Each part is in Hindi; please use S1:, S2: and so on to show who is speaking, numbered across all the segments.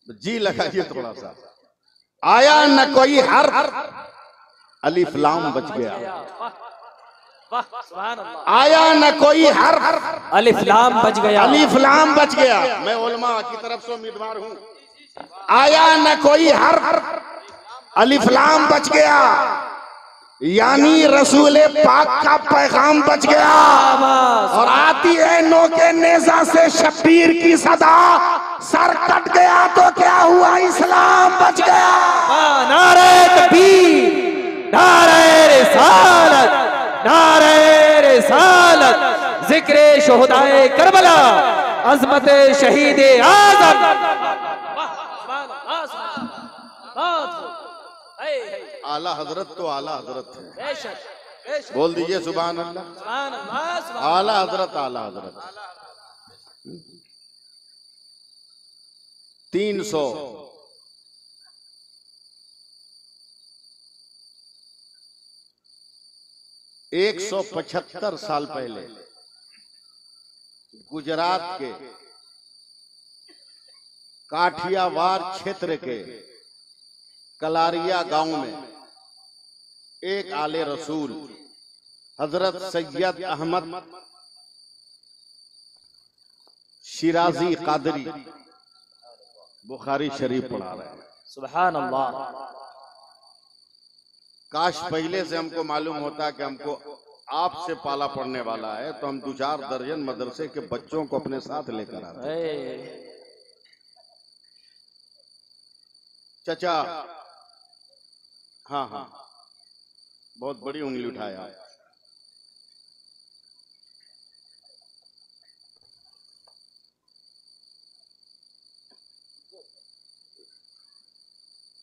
S1: जी लगाइए थोड़ा सा। आया न कोई हर्फ, अलिफ लाम बच गया। आया न कोई हर्फ,
S2: अलिफ लाम बच गया।
S1: अलिफ लाम बच गया। मैं उलमा की तरफ से उम्मीदवार हूं। आया न कोई हर्फ, अलिफ लाम बच गया, यानी रसूल पाक का पैगाम बच गया। और आती है नो के नेजा से शब्बीर की सदा, सर कट गया तो क्या हुआ, इस्लाम बच गया।
S2: नारे तकबीर, नारे रिसालत, नारे रिसालत, जिक्रे शुहदाए करबला, अज़मत शहीद आज़म।
S1: आला हजरत तो आला हजरत है। बोल दीजिए सुभान अल्लाह। आला हजरत, आला हजरत। 175 साल पहले गुजरात के काठियावाड़ क्षेत्र के कलारिया गांव में एक आले रसूल हजरत सैयद अहमद शिराजी कादरी बुखारी शरीफ पढ़ा रहे हैं।
S2: सुभान अल्लाह।
S1: काश पहले से हमको मालूम होता कि हमको आपसे पाला पड़ने वाला है तो हम 2-4 दर्जन मदरसे के बच्चों को अपने साथ लेकर आते। चचा, हाँ हाँ, बहुत बड़ी उंगली उठाया।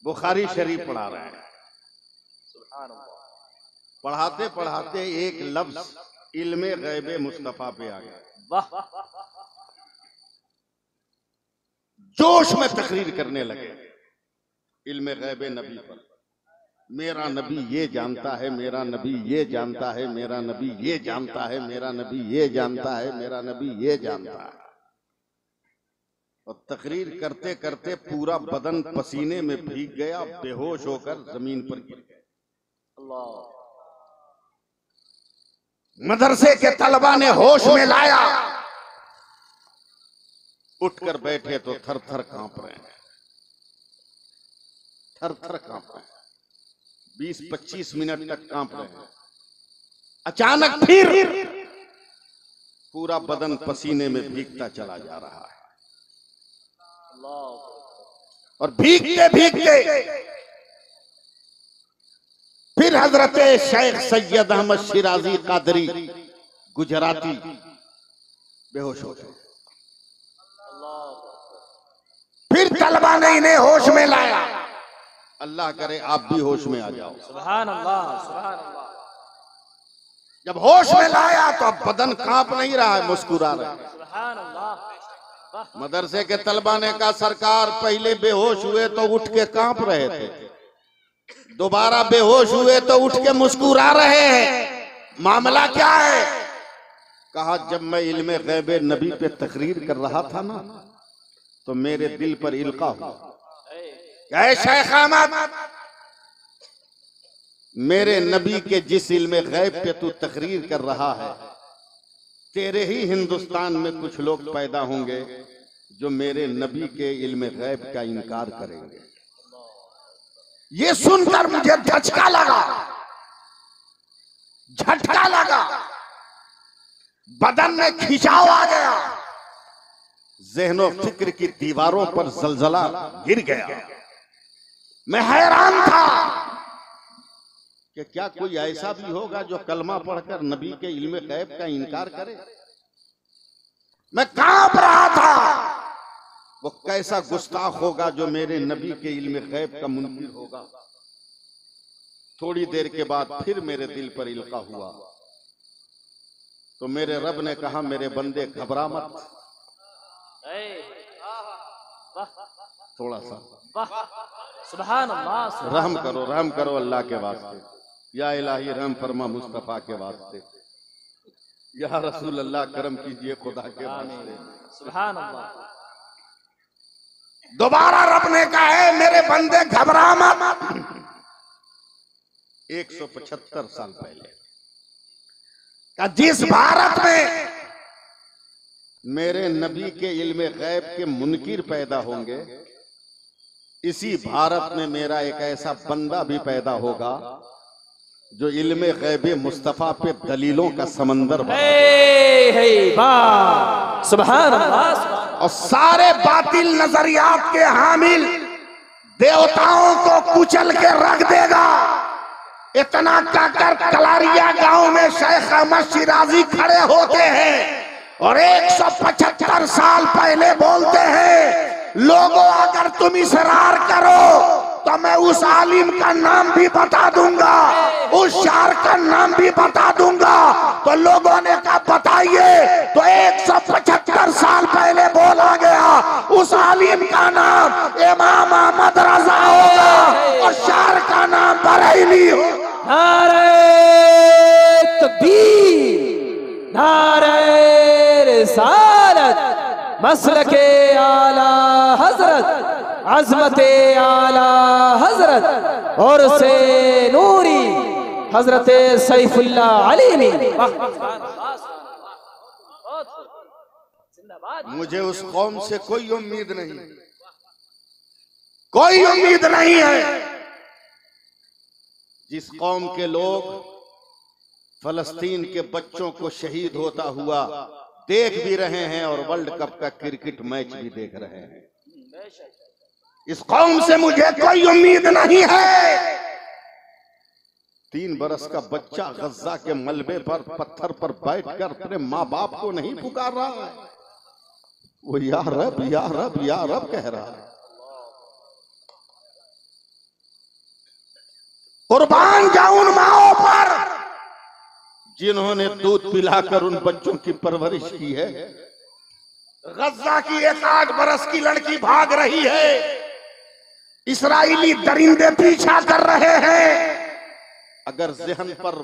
S1: बुखारी शरीफ पढ़ा रहे हैं। पढ़ाते पढ़ाते एक लफ्ज इल्मे गैबे मुस्तफा पे आ गया। जोश में तकरीर करने लगे इल्मे गैबे नबी पर। मेरा नबी ये जानता है, मेरा नबी ये जानता है, मेरा नबी ये जानता है, मेरा नबी ये जानता है, मेरा नबी ये जानता है। और तकरीर करते करते पूरा बदन पसीने में भीग गया, बेहोश होकर जमीन पर गिर गए। मदरसे के तलबा ने होश में लाया, उठकर बैठे तो थर थर कांप रहे हैं, थर थर कांप रहे हैं। 20-25 मिनट तक कांप रहे हैं। अचानक फिर पूरा बदन पसीने में भीगता चला जा रहा है। और भीगते भीगते फिर हजरत शेख सैयद अहमद शिराजी कादरी गुजराती बेहोश हो गए। फिर तलबा ने इन्हें होश में लाया। अल्लाह करे आप भी होश में आ जाओ।
S2: सुभान अल्लाह, सुभान अल्लाह।
S1: जब होश में लाया तो अब बदन कांप नहीं रहा है, मुस्कुरा रहा है।
S2: सुभान अल्लाह।
S1: मदरसे के तलबा ने कहा सरकार पहले बेहोश हुए तो उठ के कांप रहे थे, दोबारा बेहोश हुए तो उठ के मुस्कुरा रहे हैं, मामला क्या है? कहा जब मैं इल्मे गैबे नबी पे तकरीर कर रहा था ना तो मेरे दिल पर इल्का हुआ। शेख अहमद, मेरे नबी के जिस इल्मे गैब पे तू तकरीर कर रहा है, तेरे ही हिंदुस्तान में कुछ लोग पैदा होंगे जो मेरे नबी के इल्मे गैब का इनकार करेंगे। ये सुनकर मुझे झटका लगा, झटका लगा, बदन में खिंचाव आ गया, ज़हनो फिक्र की दीवारों पर जलजला गिर गया। मैं हैरान था कि क्या कोई ऐसा भी होगा जो कलमा पढ़कर नबी के इल्मे गैब का इनकार करे। मैं कांप रहा था, वो कैसा गुस्ताख होगा जो मेरे नबी के इल्मे गैब का मुनकिर होगा। थोड़ी देर के बाद फिर मेरे दिल पर इल्का हुआ तो मेरे रब ने कहा मेरे बंदे घबरा मत, थोड़ा सा
S2: सुभान अल्लाह।
S1: रहम करो, रहम करो अल्लाह के वास्ते, या इलाही रहम फरमा मुस्तफा के वास्ते, या रसूल अल्लाह करम कीजिए खुदा के वास्ते।
S2: सुभान अल्लाह।
S1: दोबारा रब ने कहा है मेरे बंदे घबरा मत। 175 साल पहले का जिस भारत में मेरे नबी के इल्म गैब के मुनकिर पैदा होंगे, इसी भारत में मेरा एक ऐसा बंदा भी पैदा होगा जो इल्म गैब मुस्तफा पे दलीलों का समंदर
S2: सुभान अल्लाह।
S1: और सारे बातिल नजरियात के हामिल देवताओं को कुचल के रख देगा। इतना कहकर कलारिया गांव में शेख अहमद शिराजी खड़े होते हैं और 175 साल पहले बोलते हैं, लोगों अगर तुम इसरार करो तो मैं उस आलिम का नाम भी बता दूंगा, उस शायर का नाम भी बता दूंगा। तो लोगों ने कहा बताइए, तो 175 साल पहले बोला गया उस आलिम का नाम इमाम अहमद रजा होगा और शायर का नाम बरेली होगा।
S2: नारे तकबीर, नारे रिसालत, मसलके आला हजरत, अज़मते आला हजरत और से नूरी हजरत सैफुल्लाह अलीमी।
S1: मुझे उस कौम से कोई उम्मीद नहीं, कोई उम्मीद नहीं है जिस कौम के लोग फलस्तीन के बच्चों को शहीद होता हुआ देख भी रहे हैं और वर्ल्ड कप का क्रिकेट मैच भी देख रहे हैं। इस कौम से मुझे कोई उम्मीद नहीं है। 3 बरस का बच्चा गज्जा के मलबे पर पत्थर पर बैठकर अपने माँ बाप को नहीं पुकार रहा है, वो या रब या रब या रब कह रहा है। कुर्बान जाऊं उन माओ पर जिन्होंने दूध पिलाकर उन बच्चों की परवरिश की है। गज्जा की एक 8 बरस की लड़की भाग रही है, इस्राएली दरिंदे पीछा कर रहे हैं। अगर ज़हन पर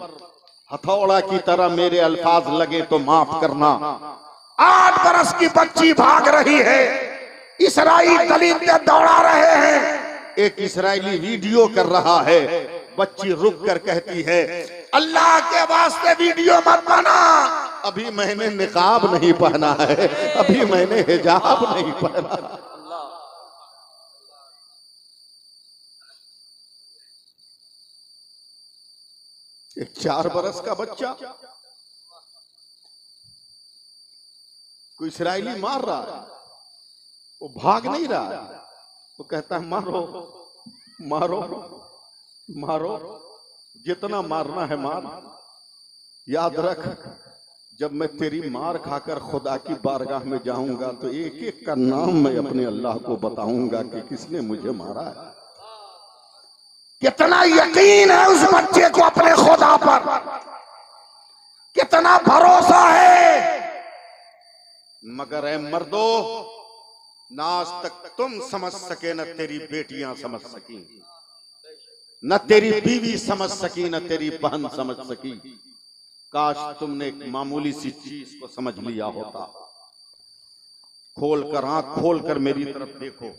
S1: हथौड़ा की तरह मेरे अल्फाज लगे तो माफ करना। 8 बरस की बच्ची भाग रही है, इस्राएली दरिंदे दौड़ा रहे हैं। एक इस्राएली वीडियो कर रहा है, बच्ची रुक कर कहती है अल्लाह के वास्ते वीडियो मत बना, अभी मैंने निकाब नहीं पहना है, अभी मैंने हिजाब नहीं पहना। एक 4 बरस का बच्चा कोई इस्राएली मार रहा है, वो भाग नहीं रहा है, वो कहता है मारो मारो मारो, जितना मारना है मार। याद रख, जब मैं तेरी मार खाकर खुदा की बारगाह में जाऊंगा तो एक एक का नाम मैं अपने अल्लाह को बताऊंगा कि किसने मुझे मारा है। कितना यकीन है उस बच्चे को अपने खुदा पर, कितना भरोसा है। मगर ऐ मर्दो, ना आज तक तुम समझ सके न तेरी बेटियां समझ सकी, न तेरी बीवी समझ सकी, न तेरी बहन समझ सकी। काश तुमने एक मामूली सी चीज को समझ लिया होता। खोल कर आंख खोल कर मेरी तरफ देखो,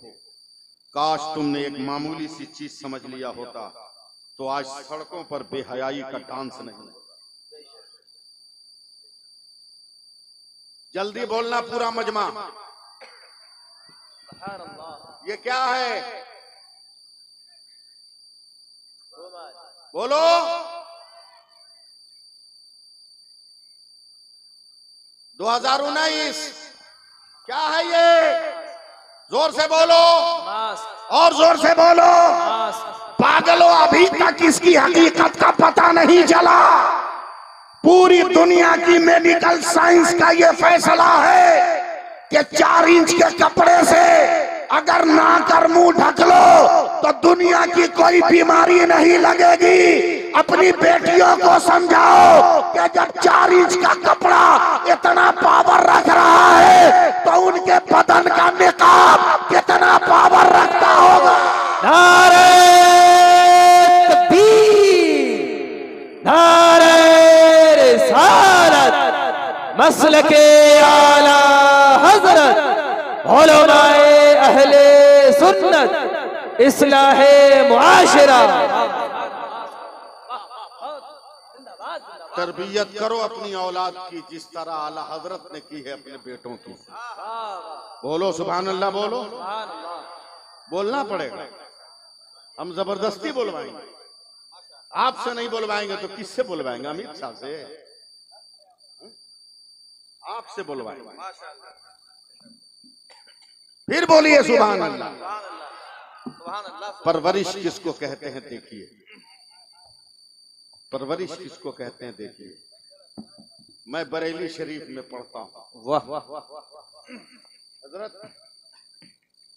S1: काश तुमने एक मामूली सी चीज समझ लिया होता तो आज सड़कों पर बेहयाई का डांस नहीं। जल्दी बोलना पूरा मजमा, ये क्या है? बोलो। दो 2019 क्या है ये? जोर से बोलो और जोर से बोलो। पागलों, अभी तक इसकी हकीकत का पता नहीं चला। पूरी दुनिया की मेडिकल साइंस का ये फैसला है कि 4 इंच के कपड़े से अगर नाक और मुंह ढक लो तो दुनिया की कोई बीमारी नहीं लगेगी। अपनी बेटियों को समझाओ कि जब 4 इंच का कपड़ा इतना पावर रख रहा है तो उनके बदन का निकाब कितना पावर रखता होगा।
S2: नारे तकबीर, नारे रिसालत, मसलके आला हजरत, उलमाए अहले सुन्नत इस्लाहे मुआशरा।
S1: तरबियत करो अपनी औलाद की जिस तरह आला हजरत ने की है अपने बेटों की। बोलो सुभान अल्लाह, बोलो। बोलना पड़ेगा, हम जबरदस्ती बोलवाएंगे, आपसे नहीं बोलवाएंगे तो किससे बोलवाएंगे? अमित शाह से, आपसे बोलवाएंगे। फिर बोलिए सुभान अल्लाह। परवरिश किसको कहते हैं देखिए, परवरिश किसको कहते हैं देखिए। मैं बरेली शरीफ में पढ़ता हूँ।
S2: वाह,
S1: हजरत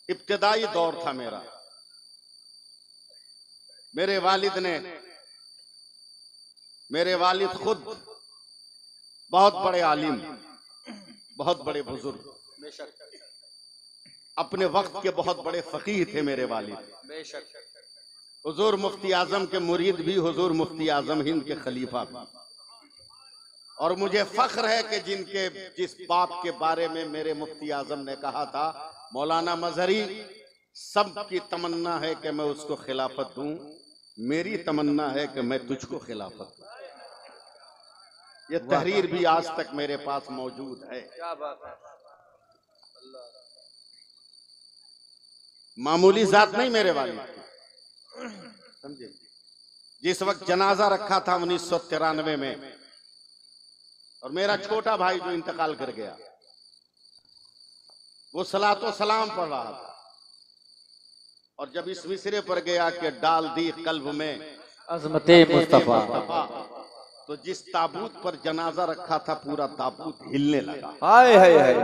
S1: इब्तिदाई दौर था मेरा। मेरे वालिद खुद बहुत बड़े आलिम, बहुत बड़े बुजुर्ग, अपने वक्त के बहुत बड़े फकीह थे मेरे वालिद। हुजूर मुफ्ती आजम के मुरीद भी, हुजूर मुफ्ती आजम हिंद के खलीफा भी। और मुझे फख्र है कि जिस बाप के बारे में मेरे मुफ्ती आजम ने कहा था, मौलाना मजहरी, सबकी तमन्ना है कि मैं उसको खिलाफत दूं, मेरी तमन्ना है कि मैं तुझको खिलाफत दूं। ये तहरीर भी आज तक मेरे पास मौजूद है।
S2: क्या बात है।
S1: मामूली जात नहीं मेरे वाली, समझे। जिस वक्त जनाजा रखा था 1993 में, और मेरा छोटा भाई जो इंतकाल कर गया, वो सलातो सलाम पढ़ रहा था, और जब इस मिसरे पर गया कि डाल दी कल्ब में
S2: अज़मते मुस्तफा,
S1: तो जिस ताबूत पर जनाजा रखा था पूरा ताबूत हिलने लगा।
S2: हाय हाय हाय।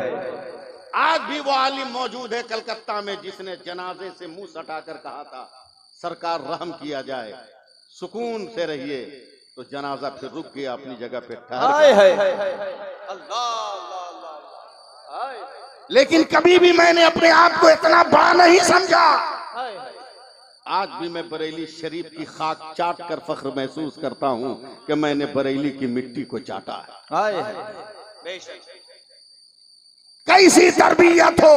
S1: आज भी वो आलिम मौजूद है कलकत्ता में जिसने जनाजे से मुंह सटाकर कहा था, सरकार रहम किया जाए, सुकून से रहिए। तो जनाजा फिर रुक गया, अपनी जगह पे ठहर गया। लेकिन कभी भी मैंने अपने आप को इतना बड़ा नहीं समझा। आज भी मैं बरेली शरीफ की खाक चाट कर फख्र महसूस करता हूँ कि मैंने बरेली की मिट्टी को चाटा है। कैसी तरबियत हो,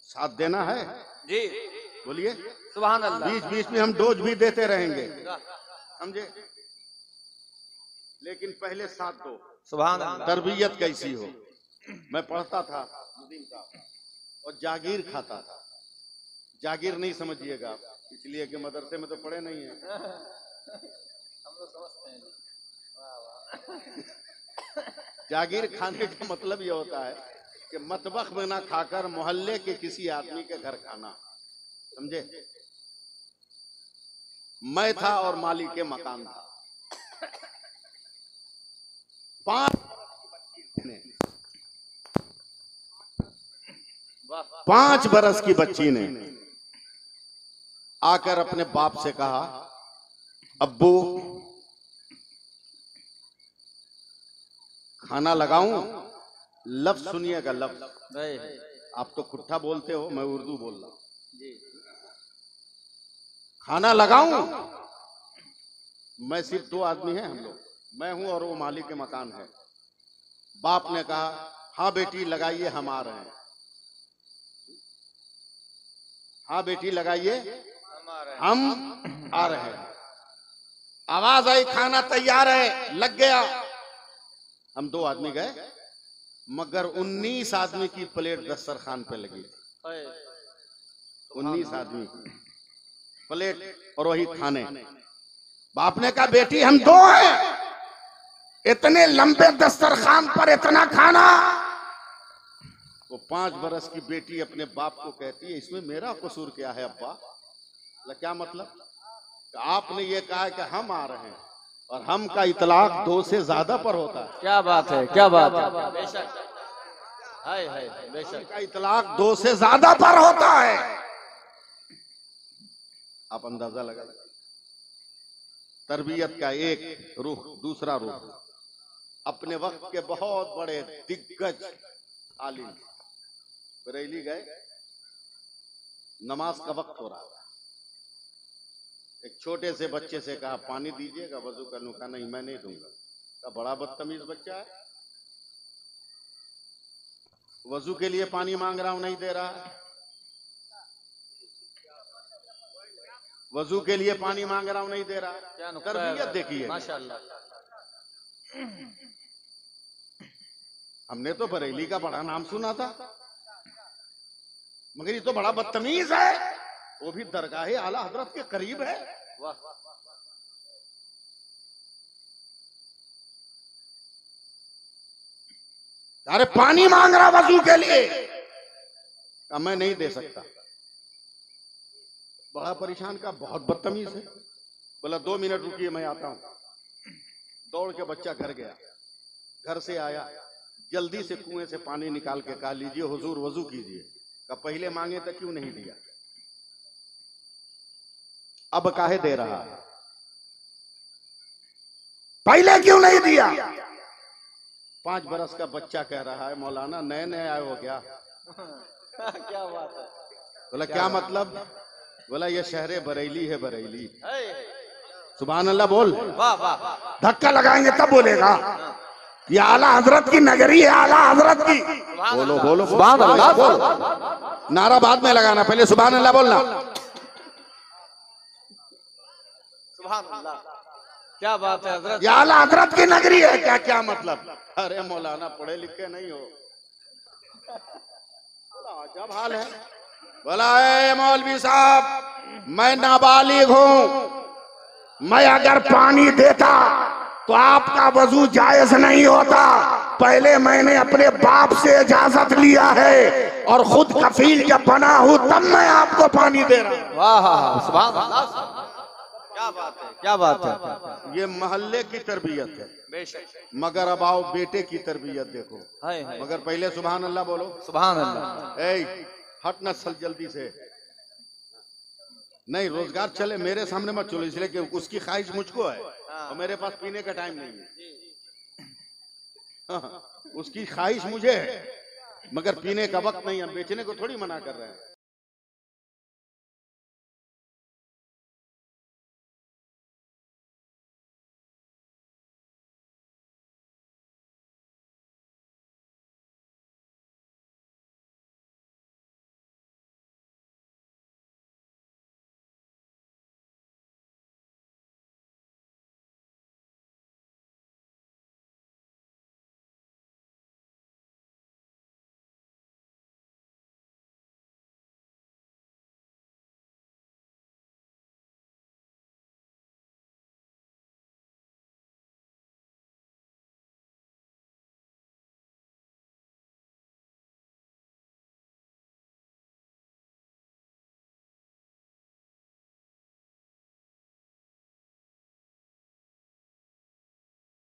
S1: साथ देना है
S2: जी,
S1: बोलिए
S2: सुभान अल्लाह।
S1: बीच बीच में हम डोज भी देते रहेंगे, समझे, लेकिन पहले साथ दो।
S2: सुभान अल्लाह।
S1: तरबियत कैसी हो। मैं पढ़ता था और जागीर खाता था। जागीर नहीं समझिएगा, इसलिए कि मदरसे में तो पढ़े नहीं है।
S2: हम लोग समझते हैं।
S1: जागीर खाने का मतलब ये होता है कि मतबख में ना खाकर मोहल्ले के किसी आदमी के घर खाना, समझे। मैं था और मालिक के मकान था। 5 बरस की बच्ची ने आकर अपने बाप से कहा, अब्बू खाना लगाऊं। लफ्ज सुनिएगा, लफ्ज। आप तो कुट्ठा बोलते हो, मैं उर्दू बोल रहा हूं। खाना लगाऊं। मैं सिर्फ 2 आदमी हैं हम लोग, मैं हूं और वो मालिक के मकान है। बाप ने कहा, हाँ बेटी लगाइए, हम आ रहे हैं। हाँ बेटी लगाइए, हम आ रहे हैं। आवाज आई, खाना तैयार है, लग गया। हम 2 आदमी गए, मगर 19 आदमी की प्लेट दस्तरखान पे लगी। 19 आदमी की प्लेट और वही खाने। बाप ने कहा, बेटी हम 2 हैं, इतने लंबे दस्तरखान पर इतना खाना। वो 5 बरस की बेटी अपने बाप को कहती है, इसमें मेरा कसूर क्या है अब्बा? क्या मतलब? आपने ये कहा कि हम आ रहे हैं, और हम का इतलाक 2 से ज्यादा पर होता है।
S2: क्या बात है, क्या बात है। बेशक, हाय हाय, बेशक
S1: का इतलाक 2 से ज्यादा पर होता है। आप अंदाजा लगा। तरबियत का एक रुख, दूसरा रुख। अपने वक्त के बहुत बड़े दिग्गज आलिम बरेली गए, नमाज का वक्त हो रहा था। एक छोटे से बच्चे से कहा, पानी दीजिएगा, वजू कर लूं। कहा, नहीं मैं नहीं दूंगा। कहा, बड़ा बदतमीज बच्चा है, वजू के लिए पानी मांग रहा हूं, नहीं दे रहा है। वजू के लिए पानी मांग रहा हूं, नहीं दे रहा।
S2: क्या नुक्ता
S1: तरबियत
S2: है
S1: देखिए।
S2: माशाल्लाह।
S1: हमने तो बरेली का बड़ा नाम सुना था, मगर ये तो बड़ा बदतमीज है। वो भी दरगाह आला हजरत के करीब है।
S2: वाह
S1: अरे पानी मांग रहा वजू के लिए, अब मैं नहीं दे सकता। बड़ा परेशान का, बहुत बदतमीज है। बोला 2 मिनट रुकिए मैं आता हूं। दौड़ के बच्चा घर गया, घर से आया, जल्दी से कुएं से पानी निकाल के कहा लीजिए हुजूर वजू कीजिए। कहा पहले मांगे तो क्यों नहीं दिया, अब काहे दे रहा, पहले क्यों नहीं दिया। 5 बरस का बच्चा कह रहा है मौलाना नए नए आए हो क्या।
S2: क्या बात है।
S1: बोला क्या मतलब। बोला ये शहरे बरेली है, बरेली।
S2: है।
S1: सुभान अल्लाह बोल।
S2: वाह वाह।
S1: धक्का लगाएंगे तब बोलेगा। ये आला हजरत की नगरी है, आला हजरत की। बोलो बोलो सुभान अल्लाह बोल। नारा बाद में लगाना, पहले सुभान अल्लाह बोलना।
S2: सुभान अल्लाह। क्या बात है हजरत।
S1: ये आला हजरत की नगरी है। क्या क्या मतलब। अरे मौलाना पढ़े लिखे नहीं हो। अजब हाल है। बोला ए मौलवी साहब मैं नाबालिग हूं, मैं अगर पानी देता तो आपका वजू जायज नहीं होता। पहले मैंने अपने बाप से इजाजत लिया है और खुद कफील जब बना हूं तब मैं आपको पानी दे रहा हूं।
S2: वाह सुभान अल्लाह। क्या बात है, क्या बात है।
S1: ये मोहल्ले की तरबियत है।
S2: बेशक।
S1: मगर अब आओ बेटे की तरबियत देखो।
S2: है।
S1: मगर पहले सुभान अल्लाह बोलो।
S2: सुभान अल्लाह।
S1: ए हट न सल जल्दी से। नहीं रोजगार चले मेरे सामने मत चलो, इसलिए कि उसकी ख्वाहिश मुझको है और मेरे पास पीने का टाइम नहीं है। हाँ, उसकी ख्वाहिश मुझे है मगर पीने का वक्त नहीं, हम बेचने को थोड़ी मना कर रहे हैं।